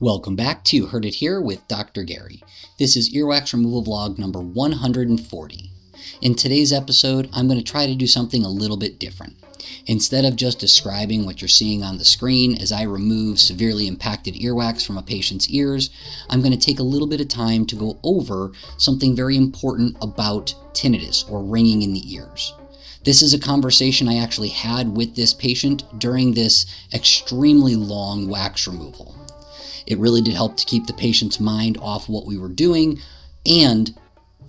Welcome back to You Heard It Here with Dr. Gary. This is Earwax Removal vlog number 140. In today's episode, I'm going to try to do something a little bit different. Instead of just describing what you're seeing on the screen as I remove severely impacted earwax from a patient's ears, I'm going to take a little bit of time to go over something very important about tinnitus or ringing in the ears. This is a conversation I actually had with this patient during this extremely long wax removal. It really did help to keep the patient's mind off what we were doing and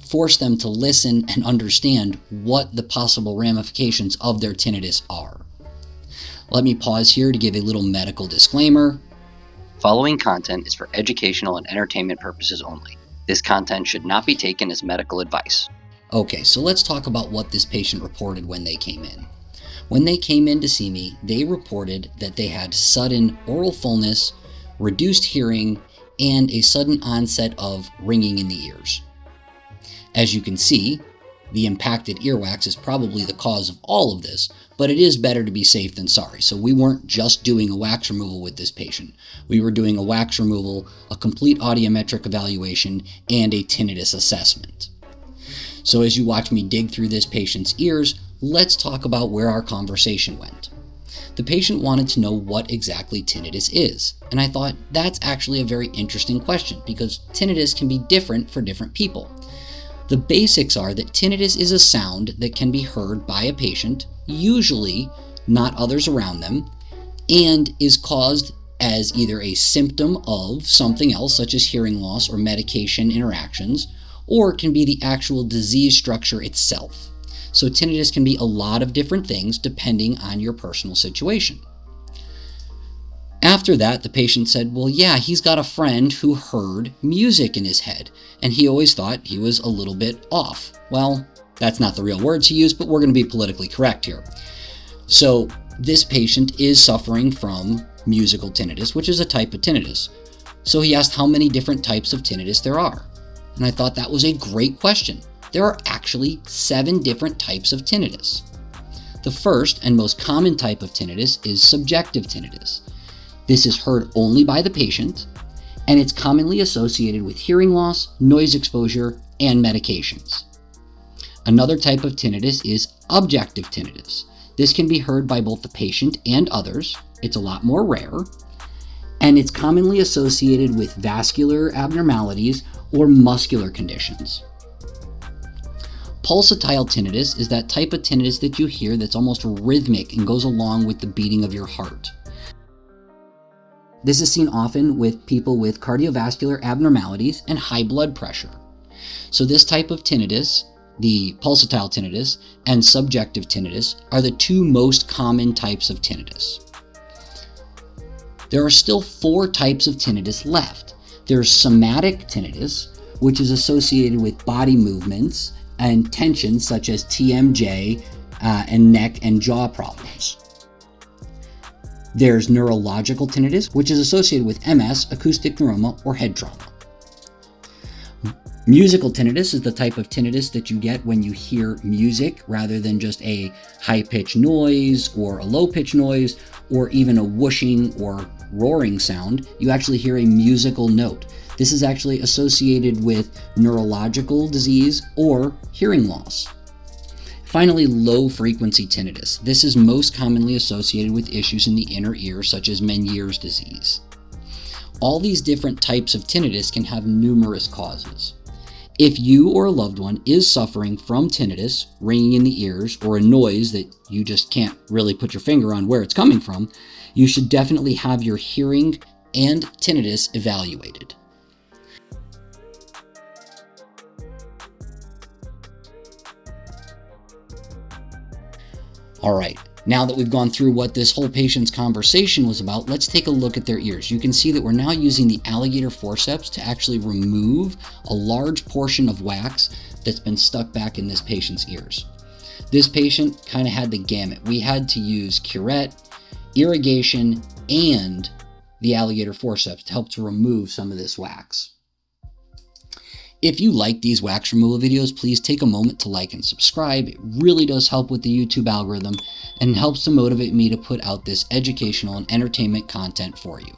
force them to listen and understand what the possible ramifications of their tinnitus are. Let me pause here to give a little medical disclaimer. Following content is for educational and entertainment purposes only. This content should not be taken as medical advice. Okay, so let's talk about what this patient reported when they came in. When they came in to see me, they reported that they had sudden oral fullness, reduced hearing, and a sudden onset of ringing in the ears. As you can see, the impacted earwax is probably the cause of all of this, but it is better to be safe than sorry. So we weren't just doing a wax removal with this patient. We were doing a wax removal, a complete audiometric evaluation, and a tinnitus assessment. So as you watch me dig through this patient's ears, let's talk about where our conversation went. The patient wanted to know what exactly tinnitus is, and I thought that's actually a very interesting question because tinnitus can be different for different people. The basics are that tinnitus is a sound that can be heard by a patient, usually not others around them, and is caused as either a symptom of something else such as hearing loss or medication interactions, or it can be the actual disease structure itself. So tinnitus can be a lot of different things depending on your personal situation. After that, the patient said, well, yeah, he's got a friend who heard music in his head, and he always thought he was a little bit off. Well, that's not the real words he used, but we're going to be politically correct here. So this patient is suffering from musical tinnitus, which is a type of tinnitus. So he asked how many different types of tinnitus there are. And I thought that was a great question. There are actually 7 different types of tinnitus. The first and most common type of tinnitus is subjective tinnitus. This is heard only by the patient, and it's commonly associated with hearing loss, noise exposure, and medications. Another type of tinnitus is objective tinnitus. This can be heard by both the patient and others. It's a lot more rare, and it's commonly associated with vascular abnormalities or muscular conditions. Pulsatile tinnitus is that type of tinnitus that you hear that's almost rhythmic and goes along with the beating of your heart. This is seen often with people with cardiovascular abnormalities and high blood pressure. So this type of tinnitus, the pulsatile tinnitus and subjective tinnitus, are the 2 most common types of tinnitus. There are still 4 types of tinnitus left. There's somatic tinnitus, which is associated with body movements and tension such as TMJ and neck and jaw problems. There's neurological tinnitus, which is associated with MS, acoustic neuroma, or head trauma. Musical tinnitus is the type of tinnitus that you get when you hear music rather than just a high-pitched noise or a low-pitched noise or even a whooshing or roaring sound. You actually hear a musical note. This is actually associated with neurological disease or hearing loss. Finally, low-frequency tinnitus. This is most commonly associated with issues in the inner ear, such as Meniere's disease. All these different types of tinnitus can have numerous causes. If you or a loved one is suffering from tinnitus, ringing in the ears, or a noise that you just can't really put your finger on where it's coming from, you should definitely have your hearing and tinnitus evaluated. All right, now that we've gone through what this whole patient's conversation was about, let's take a look at their ears. You can see that we're now using the alligator forceps to actually remove a large portion of wax that's been stuck back in this patient's ears. This patient kind of had the gamut. We had to use curette, irrigation, and the alligator forceps to help to remove some of this wax. If you like these wax removal videos, please take a moment to like and subscribe. It really does help with the YouTube algorithm and helps to motivate me to put out this educational and entertainment content for you.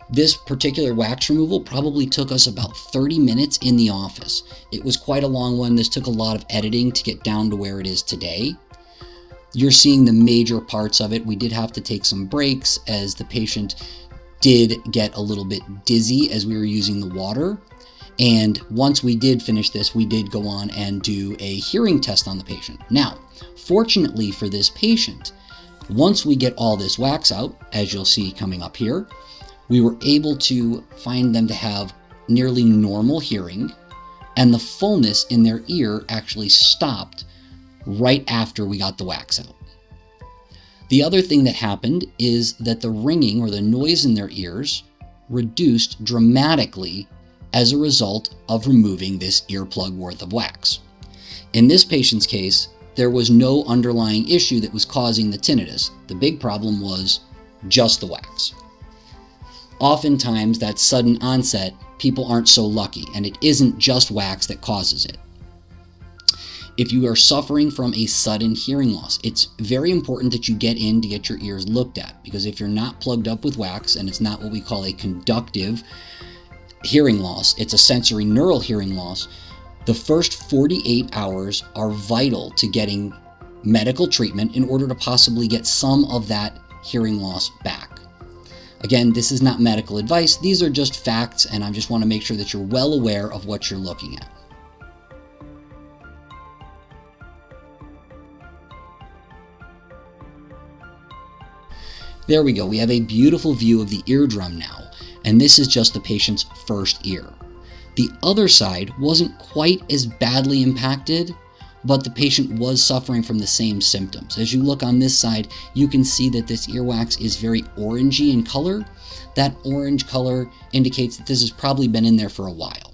This particular wax removal probably took us about 30 minutes in the office. It was quite a long one. This took a lot of editing to get down to where it is today. You're seeing the major parts of it. We did have to take some breaks as the patient did get a little bit dizzy as we were using the water. And once we did finish this, we did go on and do a hearing test on the patient. Now, fortunately for this patient, once we get all this wax out, as you'll see coming up here, we were able to find them to have nearly normal hearing, and the fullness in their ear actually stopped right after we got the wax out. The other thing that happened is that the ringing or the noise in their ears reduced dramatically as a result of removing this earplug worth of wax. In this patient's case, there was no underlying issue that was causing the tinnitus. The big problem was just the wax. Oftentimes, that sudden onset, people aren't so lucky, and it isn't just wax that causes it. If you are suffering from a sudden hearing loss, it's very important that you get in to get your ears looked at, because if you're not plugged up with wax and it's not what we call a conductive hearing loss, it's a sensory neural hearing loss, the first 48 hours are vital to getting medical treatment in order to possibly get some of that hearing loss back. Again, this is not medical advice. These are just facts, and I just want to make sure that you're well aware of what you're looking at. There we go. We have a beautiful view of the eardrum now, and this is just the patient's first ear. The other side wasn't quite as badly impacted, but the patient was suffering from the same symptoms. As you look on this side, you can see that this earwax is very orangey in color. That orange color indicates that this has probably been in there for a while.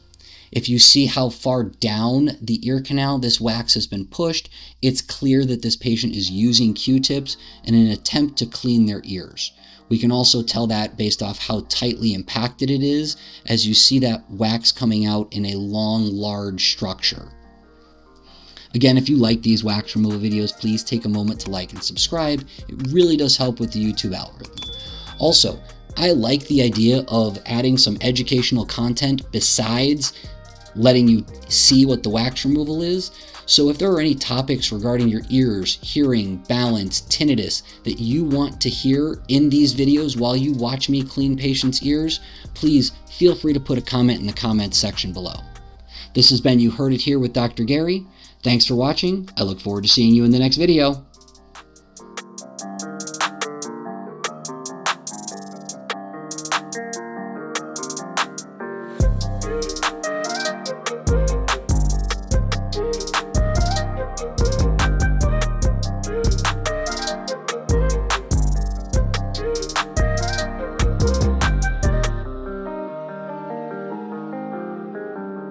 If you see how far down the ear canal this wax has been pushed, it's clear that this patient is using Q-tips in an attempt to clean their ears. We can also tell that based off how tightly impacted it is, as you see that wax coming out in a long, large structure. Again, if you like these wax removal videos, please take a moment to like and subscribe. It really does help with the YouTube algorithm. Also, I like the idea of adding some educational content besides letting you see what the wax removal is. So if there are any topics regarding your ears, hearing, balance, tinnitus that you want to hear in these videos while you watch me clean patients' ears, please feel free to put a comment in the comments section below. This has been You Heard It Here with Dr. Gary. Thanks for watching. I look forward to seeing you in the next video.